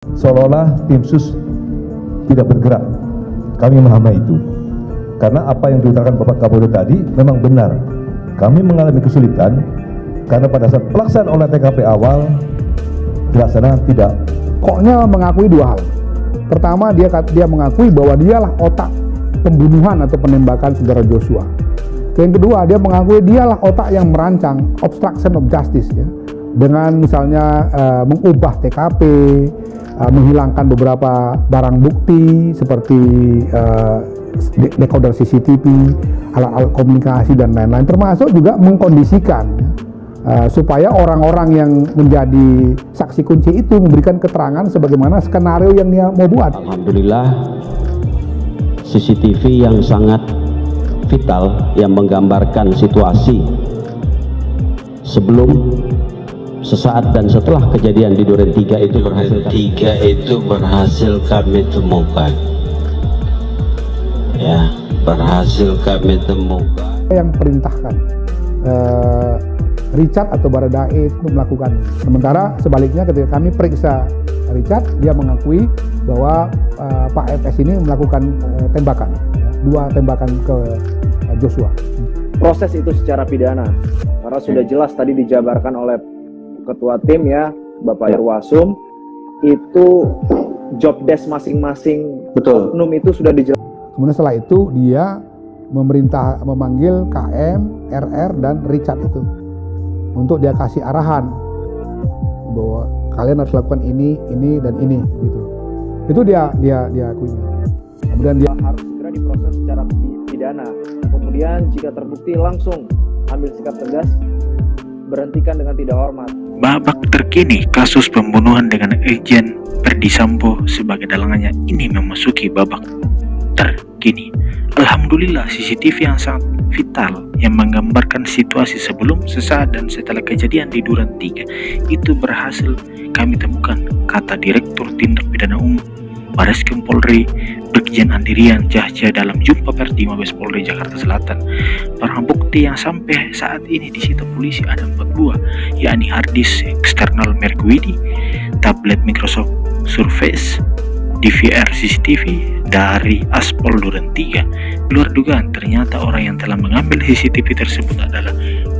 Seolah-olah tim sus tidak bergerak. Kami memahami itu. Karena apa yang diutarakan Bapak Kapolri tadi memang benar. Kami mengalami kesulitan karena pada saat pelaksanaan olah TKP awal dilaksanakan tidak. Koknya mengakui dua hal. Pertama, dia mengakui bahwa dialah otak pembunuhan atau penembakan saudara Joshua. Yang kedua, dia mengakui dialah otak yang merancang obstruction of justice, ya, dengan misalnya mengubah TKP, menghilangkan beberapa barang bukti seperti decoder CCTV, alat-alat komunikasi dan lain-lain, termasuk juga mengkondisikan supaya orang-orang yang menjadi saksi kunci itu memberikan keterangan sebagaimana skenario yang dia mau buat. Alhamdulillah, CCTV yang sangat vital yang menggambarkan situasi sebelum, sesaat dan setelah kejadian di Duren 3 itu berhasil kami temukan. Ya, berhasil kami temukan. Yang perintahkan Richard atau Baradae untuk melakukan. Sementara sebaliknya ketika kami periksa Richard, dia mengakui bahwa Pak FS ini melakukan tembakan, dua tembakan ke Joshua. Proses itu secara pidana, karena sudah jelas tadi dijabarkan oleh ketua tim, ya, Bapak Irwasum, itu job desk masing-masing oknum itu sudah dijelaskan. Kemudian setelah itu dia memanggil KM, RR dan Richard itu untuk dia kasih arahan bahwa kalian harus lakukan ini dan ini, gitu. Itu dia akuinya. Kemudian dia harus segera diproses secara pidana. Kemudian jika terbukti langsung ambil sikap tegas, berhentikan dengan tidak hormat. Babak terkini kasus pembunuhan dengan Irjen Verdi Sambo sebagai dalangannya ini memasuki babak terkini. Alhamdulillah, CCTV yang sangat vital yang menggambarkan situasi sebelum, sesaat dan setelah kejadian di Duren 3 itu berhasil kami temukan, kata Direktur Tindak Pidana Umum Bareskrim Polri Brigjen Andirian Cahja dalam jumpa pers di Mabes Polri Jakarta Selatan. Barang bukti yang sampai saat ini disita polisi ada 4 buah, yakni hard disk eksternal merek Widi, tablet Microsoft Surface, DVR CCTV dari Aspol Duren 3. Luar dugaan, ternyata orang yang telah mengambil CCTV tersebut adalah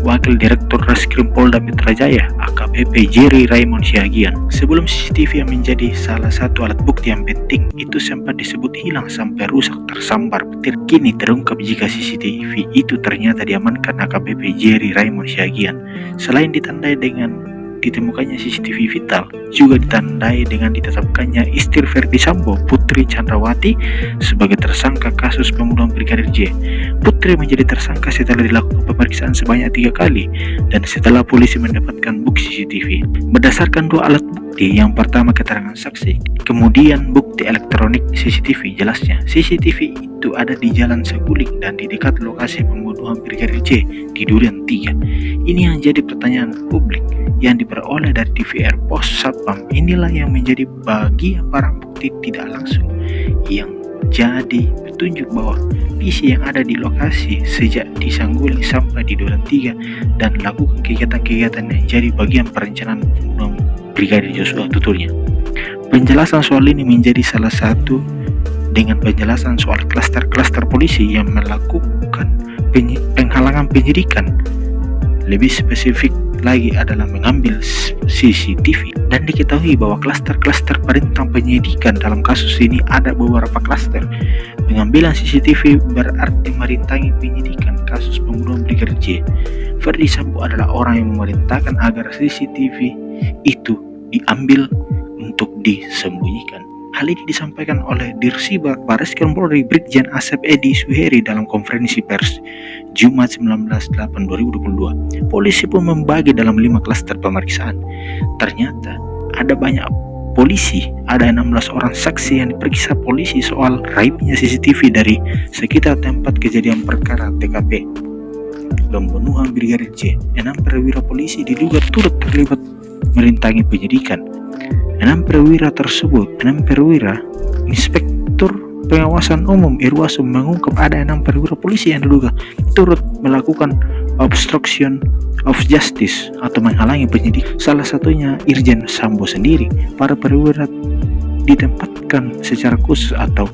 Wakil Direktur Reskrim Polda Mitra Jaya AKBP Jerry Raymond Siagian. Sebelum CCTV yang menjadi salah satu alat bukti yang penting itu sempat disebut hilang sampai rusak tersambar petir, kini terungkap jika CCTV itu ternyata diamankan AKBP Jerry Raymond Siagian. Selain ditandai dengan ditemukannya CCTV vital, juga ditandai dengan ditetapkannya istri Verdi Sambo, Putri Chandrawati, sebagai tersangka kasus pembunuhan Brigadir J. Putri menjadi tersangka setelah dilakukan pemeriksaan sebanyak 3 kali dan setelah polisi mendapatkan bukti CCTV. Berdasarkan 2 alat bukti, yang pertama keterangan saksi, kemudian bukti elektronik CCTV. Jelasnya, CCTV itu ada di Jalan Saguling dan di dekat lokasi pembunuhan Brigadir J di Duren 3. Ini yang jadi pertanyaan publik yang diperoleh dari DVR Pos Satpam. Inilah yang menjadi bagian barang bukti tidak langsung yang jadi petunjuk bahwa PC yang ada di lokasi sejak di Saguling sampai di Duren 3 dan lakukan kegiatan-kegiatan yang jadi bagian perencanaan pembunuhan Brigadir Joshua, tuturnya. Penjelasan soal ini menjadi salah satu dengan penjelasan soal klaster-klaster polisi yang melakukan penghalangan penyidikan. Lebih spesifik lagi adalah mengambil CCTV, dan diketahui bahwa klaster-klaster perintah penyidikan dalam kasus ini ada beberapa klaster. Pengambilan CCTV berarti merintangi penyidikan kasus pembunuhan Brigadir J. Verdi Sambo adalah orang yang memerintahkan agar CCTV itu diambil untuk disembunyikan. Hal ini disampaikan oleh Dirsibar Bareskrim Polri Brigjen Asep Edi Suheri dalam konferensi pers Jumat 19/8/2022. Polisi pun membagi dalam 5 klaster pemeriksaan. Ternyata ada banyak polisi, ada 16 orang saksi yang diperiksa polisi soal raibnya CCTV dari sekitar tempat kejadian perkara TKP pembunuhan Brigadir J. 6 perwira polisi diduga turut terlibat merintangi penyidikan. 6 perwira tersebut, 6 perwira Inspektur Pengawasan Umum Irwasum mengungkap ada 6 perwira polisi yang diduga turut melakukan obstruction of justice atau menghalangi penyidik. Salah satunya Irjen Sambo sendiri. Para perwira ditempatkan secara khusus atau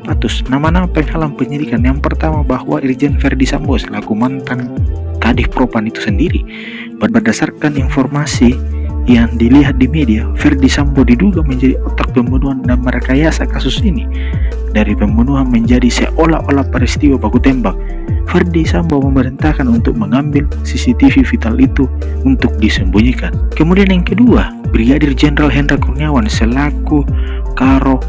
patus nama-nama penghalang penyidikan. Yang pertama, bahwa Irjen Verdi Sambo selaku mantan Kadif Propam itu sendiri, berdasarkan informasi yang dilihat di media, Verdi Sambo diduga menjadi otak pembunuhan dan merekayasa kasus ini. Dari pembunuhan menjadi seolah-olah peristiwa baku tembak, Verdi Sambo memerintahkan untuk mengambil CCTV vital itu untuk disembunyikan. Kemudian yang kedua, Brigadir Jenderal Hendra Kurniawan selaku Karo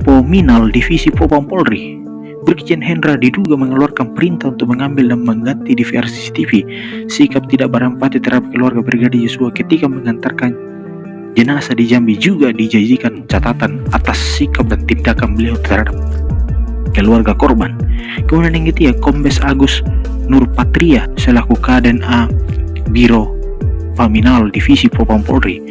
Pominal Divisi Propam Polri. Brigjen Hendra diduga mengeluarkan perintah untuk mengambil dan mengganti DVR CCTV. Sikap tidak berempati terhadap keluarga Brigadir Yosua ketika mengantarkan jenazah di Jambi juga dijadikan catatan atas sikap dan tindakan beliau terhadap keluarga korban. Kemudian yang ketiga, Kombes Agus Nurpatria selaku Kaden A Biro Paminal Divisi Propam Polri.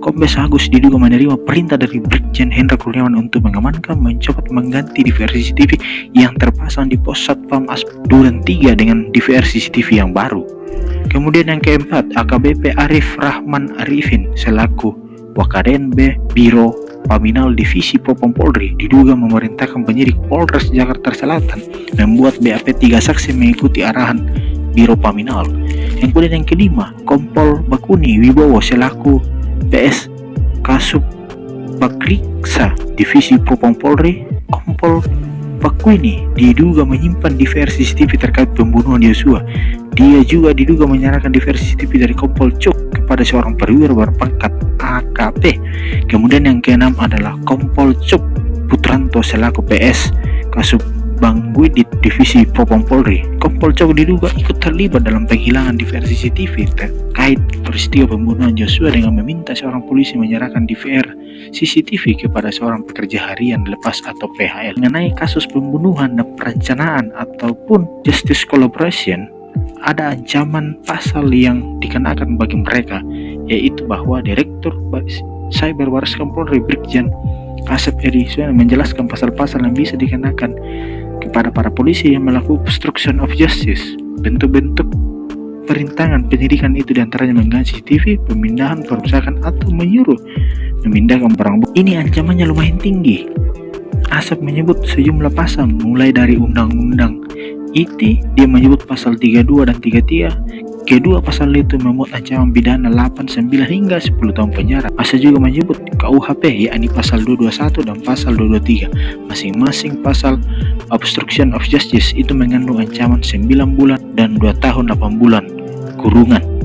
Kombes Agus diduga menerima perintah dari Brigjen Hendra Kurniawan untuk mengamankan, mencopot, mengganti DVR CCTV yang terpasang di pos Satpam Duren 3 dengan DVR CCTV yang baru. Kemudian yang keempat, AKBP Arif Rahman Arifin selaku Wakadenbe Biro Paminal Divisi Propam Polri diduga memerintahkan penyidik Polres Jakarta Selatan membuat BAP 3 saksi mengikuti arahan Biro Paminal. Yang kemudian yang kelima, Kompol Bakuni Wibowo selaku PS Kasub Bakriksa Divisi Propam Polri. Kompol Bakuni diduga menyimpan DVR CCTV terkait pembunuhan Yosua. Dia juga diduga menyerahkan DVR CCTV dari Kompol Cuk kepada seorang perwira berpangkat AKP. Kemudian yang keenam adalah Kompol Cuk Putranto selaku PS Kasub Bangwidit Divisi Propam Polri. Kompol Cuk diduga ikut terlibat dalam penghilangan DVR CCTV terkait peristiwa pembunuhan Yosua dengan meminta seorang polisi menyerahkan DVR CCTV kepada seorang pekerja harian lepas atau PHL. Mengenai kasus pembunuhan dan perencanaan ataupun justice collaboration, ada ancaman pasal yang dikenakan bagi mereka, yaitu bahwa Direktur Cyber Barreskrim Polri Brigjen Asep Edi menjelaskan pasal-pasal yang bisa dikenakan kepada para polisi yang melakukan obstruction of justice. Bentuk-bentuk perintangan penyidikan itu diantaranya mengganti CCTV, pemindahan, perusakan, atau menyuruh memindahkan barang bukti. Ini ancamannya lumayan tinggi. Asep menyebut sejumlah pasal mulai dari Undang-Undang ITE, dia menyebut pasal 32 dan 33. Kedua pasal itu memuat ancaman pidana 8, 9 hingga 10 tahun penjara. Asep juga menyebut KUHP, yakni pasal 221 dan pasal 223. Masing-masing pasal obstruction of justice itu mengandung ancaman 9 bulan dan 2 tahun 8 bulan kurungan.